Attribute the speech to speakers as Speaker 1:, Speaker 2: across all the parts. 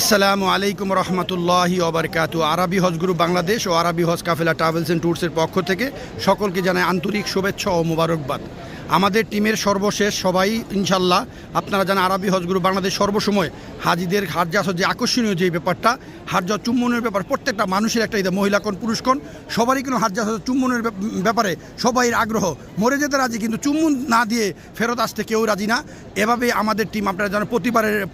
Speaker 1: আসসালামু আলাইকুম রহমতুল্লাহি ওবারকাতু। আরবি হজ গ্রুপ বাংলাদেশ ও আরবি হজ কাফেলা ট্রাভেলস অ্যান্ড ট্যুরসের পক্ষ থেকে সকলকে জানাই আন্তরিক শুভেচ্ছা ও মোবারকবাদ। আমাদের টিমের সর্বশেষ সবাই ইনশাল্লাহ আপনারা জানেন আরবি হজ গ্রুপ বাংলাদেশ সর্বসময় হাজিদের হাজ্জা যে আকর্ষণীয় যে ব্যাপারটা হাজ্জা চুম্বনের ব্যাপার, প্রত্যেকটা মানুষের একটা মহিলা কোন পুরুষ কোন সবারই কিন্তু হাজ্জা চুম্বনের ব্যাপারে সবাই আগ্রহ, মরে যেতে রাজি, কিন্তু চুম্বন না দিয়ে ফেরত আসতে কেউ রাজি না। এভাবে আমাদের টিম আপনারা জানেন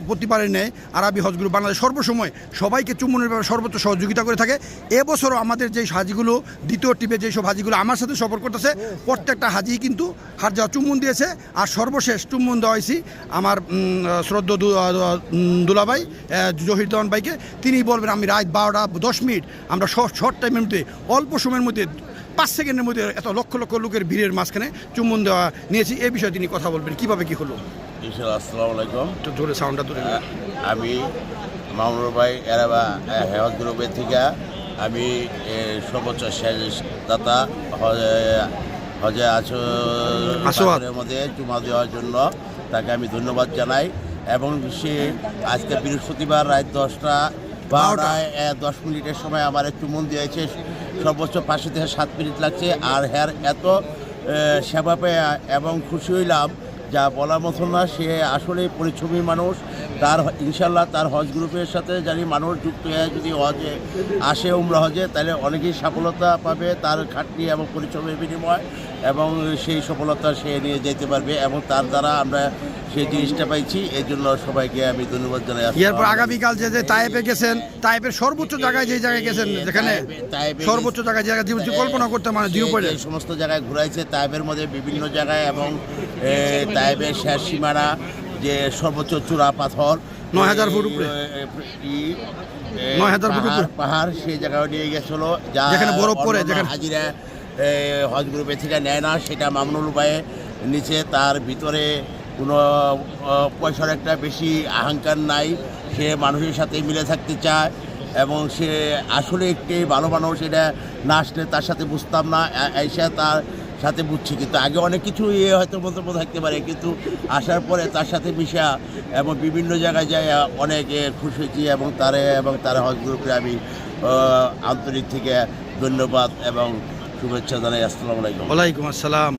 Speaker 1: প্রতিবারের ন্যায় আরবি হজ গ্রুপ বাংলাদেশ সর্বসময় সবাইকে চুম্বনের ব্যাপারে সর্বোচ্চ সহযোগিতা করে থাকে। এবছরও আমাদের যেই হাজিগুলো দ্বিতীয় টিপে যেসব হাজিগুলো আমার সাথে সফর করতেছে প্রত্যেকটা হাজি কিন্তু হাজ্জা চুম্বন দিয়েছে। আর সর্বশেষ চুম্বন দেওয়া হয়েছি আমার শ্রদ্ধ দুলাভাই জহির দেওয়ান ভাইকে। তিনি বলবেন আমি রাত 12:10 আমরা শর্ট টাইমের মধ্যে অল্প সময়ের মধ্যে 5 সেকেন্ডের মধ্যে এত লক্ষ লক্ষ লোকের ভিড়ের মাঝখানে চুম্বন দেওয়া নিয়েছি। এই বিষয়ে তিনি কথা বলবেন কীভাবে কী হলো।
Speaker 2: আসসালামু আলাইকুম।
Speaker 1: একটু ধরে সাউন্ডটা ধরে।
Speaker 2: আমি মামুনুর ভাই এরাবা হেওয়াজ গ্রুপের থেকে আমি সর্বোচ্চ শেষ দাতা হজে আসরের মধ্যে চুমা দেওয়ার জন্য তাকে আমি ধন্যবাদ জানাই। এবং সে আজকে বৃহস্পতিবার রাত 10:10 সময় আমার চুমন দিয়েছে। সর্বোচ্চ 5 থেকে 7 মিনিট লাগছে। আর হ্যার এত সেবা পেয়ে এবং খুশি হইলাম যা বলার মতো না। সে আসলে পরিশ্রমী মানুষ। তার ইনশাল্লাহ তার হজ গ্রুপের সাথে জানি মানুষ যুক্ত হয়ে যদি হজে আসে উমরা হজে তাহলে অনেকেই সফলতা পাবে তার খাটনি এবং পরিশ্রমের বিনিময়, এবং সেই সফলতা সে নিয়ে যেতে পারবে এবং তার দ্বারা আমরা সেই জিনিসটা পাইছি। এই জন্য সবাইকে আমি ধন্যবাদ জানাই।
Speaker 1: এরপর আগামীকাল যে তায়েফে গেছেন, তায়েফের সর্বোচ্চ জায়গায় যে জায়গায় গেছেন, যেখানে সর্বোচ্চ জায়গায় কল্পনা করতে মানে
Speaker 2: এই সমস্ত জায়গায় ঘুরাইছে তায়েফের মধ্যে বিভিন্ন জায়গায়, এবং তায়েফের শেষ সীমানা যে সর্বোচ্চ চূড়া পাথর
Speaker 1: 9000 ফুট উপরে 9000 ফুট উপরে
Speaker 2: পাহাড়, সেই জায়গায় নিয়ে গেছিল
Speaker 1: যেখানে বরফ পড়ে, যেখানে
Speaker 2: হাজিরা হজ গ্রুপে থেকে নেয় না। সেটা মামুনুল ভাই নিচে, তার ভিতরে কোনো পয়সার একটা বেশি অহংকার নাই। সে মানুষের সাথে মিলে থাকতে চায় এবং সে আসলে একটি ভালো মানুষ। এটা না আসলে তার সাথে বুঝতাম না, এসে তার সাথে বুঝছি। কিন্তু আগে অনেক কিছু হয়তো মন্তব্য থাকতে পারে, কিন্তু আসার পরে তার সাথে মিশা এবং বিভিন্ন জায়গায় যাই অনেক খুশি হয়েছি। এবং তার হজ গ্রুপে আমি আন্তরিক থেকে ধন্যবাদ এবং শুভেচ্ছা জানাই। আসসালামু আলাইকুম।
Speaker 1: ওয়ালাইকুম আসসালাম।